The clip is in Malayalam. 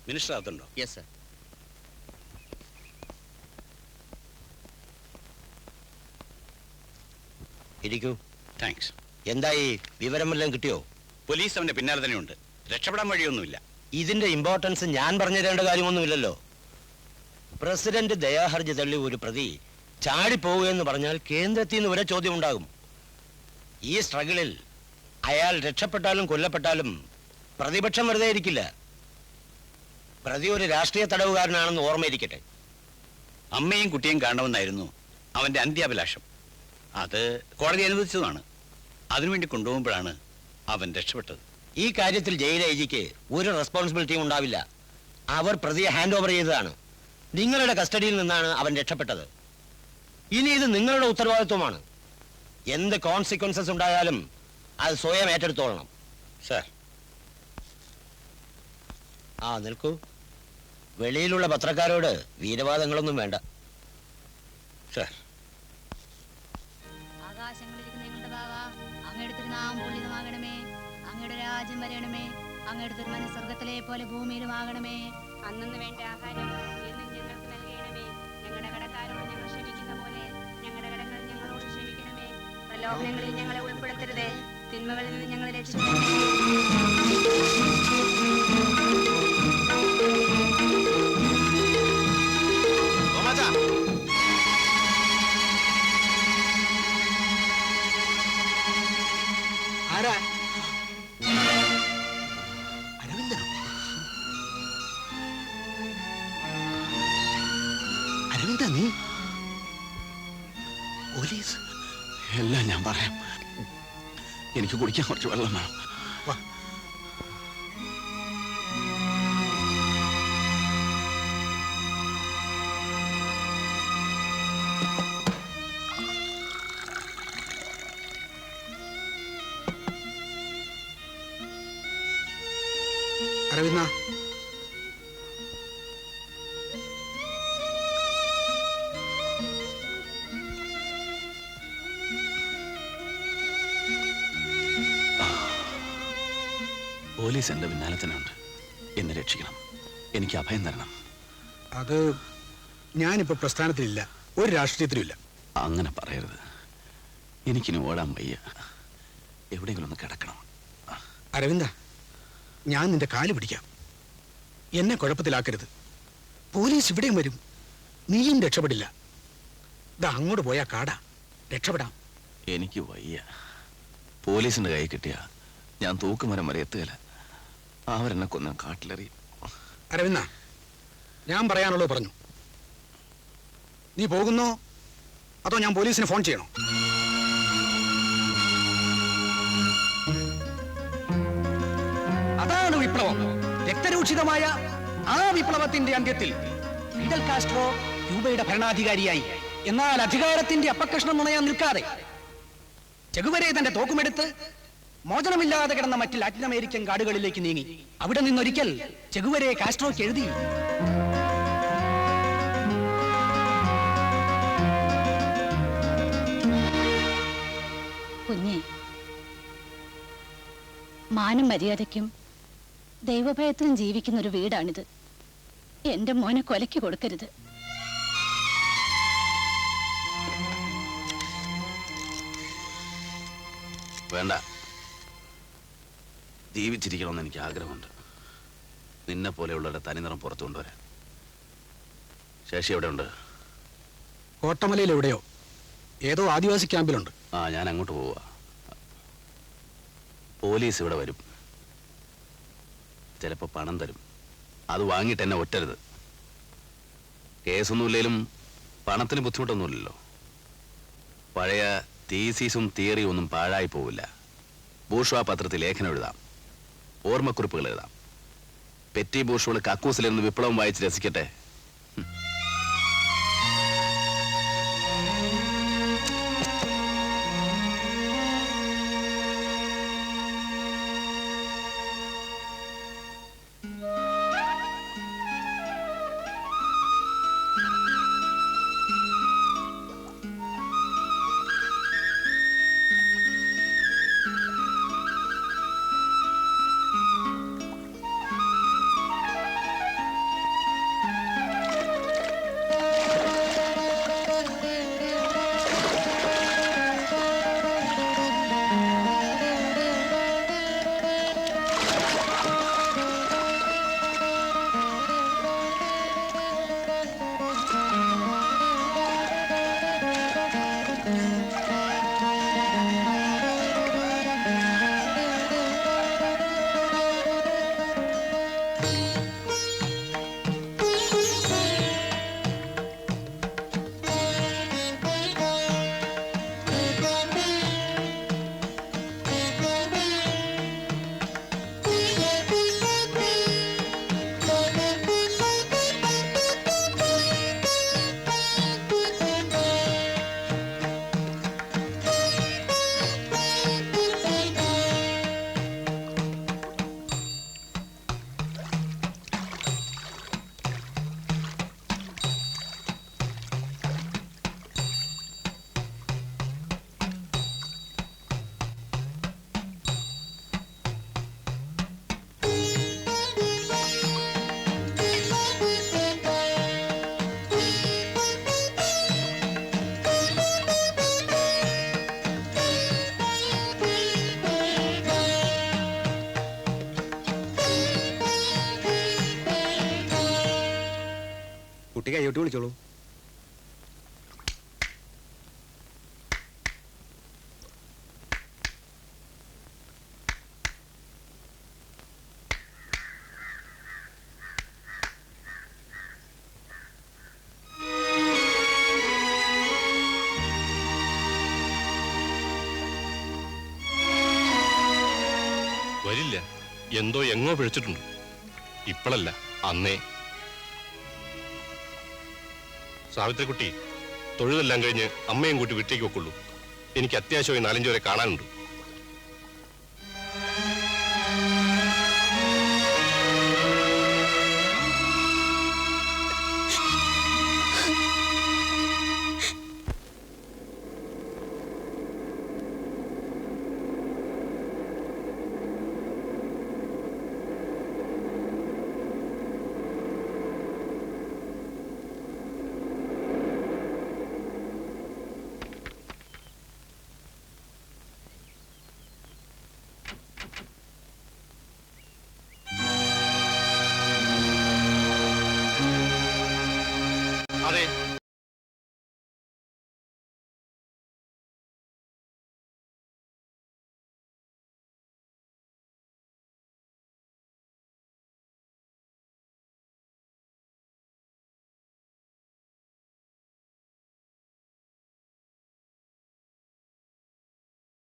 മിനിസ്റ്റർ അകത്തുണ്ടോ? Yes sir. ഇരിക്കൂ. താങ്ക്സ്. എന്തായി, വിവരം വല്ലതും കിട്ടിയോ? പോലീസ് അവന്റെ പിന്നാലെ തന്നെയുണ്ട്. രക്ഷപ്പെടാൻ വഴിയൊന്നുമില്ല. ഇതിന്റെ ഇമ്പോർട്ടൻസ് ഞാൻ പറഞ്ഞു തരേണ്ട കാര്യമൊന്നുമില്ലല്ലോ. പ്രസിഡന്റ് ദയാഹർജി തള്ളി ഒരു പ്രതി ചാടിപ്പോവുകയെന്ന് പറഞ്ഞാൽ കേന്ദ്രത്തിൽ നിന്ന് വരെ ചോദ്യം ഉണ്ടാകും. ഈ സ്ട്രഗിളിൽ അയാൾ രക്ഷപ്പെട്ടാലും കൊല്ലപ്പെട്ടാലും പ്രതിപക്ഷം വെറുതെ ഇരിക്കില്ല. പ്രതി ഒരു രാഷ്ട്രീയ തടവുകാരനാണെന്ന് ഓർമ്മയിരിക്കട്ടെ. അമ്മയും കുട്ടിയും കാണണമെന്നായിരുന്നു അവന്റെ അന്ത്യാഭിലാഷം. അത് കോടതി അനുവദിച്ചതാണ്. അതിനുവേണ്ടി കൊണ്ടുപോകുമ്പോഴാണ് അവൻ രക്ഷപ്പെട്ടത്. ഈ കാര്യത്തിൽ ജയിൽ ഐജിക്ക് ഒരു റെസ്പോൺസിബിലിറ്റിയും ഉണ്ടാവില്ല. അവർ പ്രതിയെ ഹാൻഡ് ഓവർ ചെയ്തതാണ്. നിങ്ങളുടെ കസ്റ്റഡിയിൽ നിന്നാണ് അവൻ രക്ഷപ്പെട്ടത്. ഇനി ഇത് നിങ്ങളുടെ ഉത്തരവാദിത്വമാണ്. എന്ത് കോൺസിക്വൻസസ് ഉണ്ടായാലും അത് സ്വയം ഏറ്റെടുത്തോളണം. സാർ. നിൽക്കൂ. വെളിയിലുള്ള പത്രക്കാരോട് വീരവാദങ്ങളൊന്നും വേണ്ട. സാർ. ആകാശങ്ങളിലിരിക്കുന്ന ഞങ്ങളുടെ ബാവ, അങ്ങയുടെ തിരുനാമം പൂജിതമാകണമേ. അങ്ങയുടെ രാജ്യം വരണമേ. അങ്ങയുടെ തിരുമനസ് സ്വർഗ്ഗത്തിലെ പോലെ ഭൂമിയിലുമാകണമേ. അന്നു വേണ്ട ആഹാരം എന്നും ഞങ്ങൾക്ക് നൽകണമേ. ഞങ്ങളുടെ കടക്കാരോട് ഞങ്ങൾ ക്ഷമിക്കുന്ന പോലെ ഞങ്ങളുടെ കടങ്ങൾ ഞങ്ങളോട് ക്ഷമിക്കണമേ. പ്രലോഭനങ്ങളിൽ ഞങ്ങളെ ഉൾപ്പെടുത്തരുതേ. തിന്മകളിൽ നിന്ന് ഞങ്ങളെ രക്ഷിക്കണമേ. നീ പോലീസ് എല്ലാം ഞാൻ പറയാം. എനിക്ക് കുടിക്കാൻ കുറച്ച് വെള്ളം വേണം. അരവിന്ദ, പോലീസ് എന്റെ പിന്നാലെ തന്നെ ഉണ്ട്. എന്നെ രക്ഷിക്കണം. എനിക്ക് അഭയം തരണം. അത് ഞാനിപ്പോ പ്രസ്ഥാനത്തിലില്ല, ഒരു രാഷ്ട്രീയത്തിലുമില്ല. അങ്ങനെ പറയരുത്. എനിക്കിനി ഓടാൻ വയ്യ. എവിടെയെങ്കിലും ഒന്ന് കിടക്കണം. അരവിന്ദ, ഞാൻ നിന്റെ കാല് പിടിക്കാം. എന്നെ കുഴപ്പത്തിലാക്കരുത്. പോലീസ് ഇവിടെയും വരും. നീയും രക്ഷപ്പെടില്ല. ഇതാ അങ്ങോട്ട് പോയാ കാടാ. രക്ഷപ്പെടാം. എനിക്ക് വയ്യ. പോലീസിന്റെ കൈ കിട്ടിയ ഞാൻ തൂക്കുമരം വരെ എത്തുകയില്ല. അവരെന്നെ കൊന്ന കാട്ടിലെറിയും. അരവിന്ദ, ഞാൻ പറയാനുള്ളത് പറഞ്ഞു. നീ പോകുന്നോ അതോ ഞാൻ പോലീസിന് ഫോൺ ചെയ്യണോ? അതാണ് വിപ്ലവം. രക്തരൂക്ഷിതമായ ആ വിപ്ലവത്തിന്റെ അന്ത്യത്തിൽ ഫിഡൽ കാസ്ട്രോ ക്യൂബയുടെ ഭരണാധികാരിയായി. എന്നാൽ അധികാരത്തിന്റെ അപ്പക്കഷ്ണം നുണയാൻ നിൽക്കാതെ ചെഗുവരെ തന്റെ തോക്കുമെടുത്ത് മോചനമില്ലാതെ കിടന്ന മറ്റ് ലാറ്റിൻ അമേരിക്കൻ കാടുകളിലേക്ക് നീങ്ങി. അവിടെ നിന്നൊരിക്കൽ ചെഗുവരെ കാസ്ട്രോയ്ക്ക് എഴുതി, കുഞ്ഞെ, മാനം മര്യാദയ്ക്കും ദൈവഭയത്തിനും ജീവിക്കുന്ന ഒരു വീടാണിത്. എന്റെ മോനെ കൊലയ്ക്ക് കൊടുക്കരുത്. വേണ്ട. ജീവിച്ചിരിക്കണമെന്ന് എനിക്ക് ആഗ്രഹമുണ്ട്. നിന്നെ പോലെയുള്ളവരുടെ തനിനിറം പുറത്തു കൊണ്ടുവരാൻ. ശേഷി എവിടെ ഉണ്ട്? കോട്ടമലയിൽ എവിടെയോ ഏതോ ആദിവാസി ക്യാമ്പിലുണ്ട്. ഞാൻ അങ്ങോട്ട് പോവുക. പോലീസ് ഇവിടെ വരും. ചിലപ്പോൾ പണം തരും. അത് വാങ്ങിയിട്ട് എന്നെ ഒറ്റരുത്. കേസൊന്നുമില്ലേലും പണത്തിന് ബുദ്ധിമുട്ടൊന്നുമില്ലല്ലോ. പഴയ തീസീസും തിയറിയും ഒന്നും പാഴായി പോവില്ല. ബൂർഷ്വാ പത്രത്തിൽ ലേഖനം എഴുതാം, ഓർമ്മക്കുറിപ്പുകൾ എഴുതാം. പെറ്റി ബൂർഷ്വകൾ കക്കൂസിലിരുന്ന് വിപ്ലവം വായിച്ച് രസിക്കട്ടെ. കുട്ടി കൈയോട്ട് വിളിച്ചോളൂ. വരില്ല, എന്തോ എങ്ങോ പിഴച്ചിട്ടുണ്ട്. ഇപ്പോഴല്ല, അന്നേ. സാവിത്രിക്കുട്ടി, തൊഴുതെല്ലാം കഴിഞ്ഞ് അമ്മയും കൂട്ടി വീട്ടിലേക്ക് വെക്കുള്ളൂ. എനിക്ക് അത്യാവശ്യമായി 4-5 പേരെ കാണാനുണ്ട്.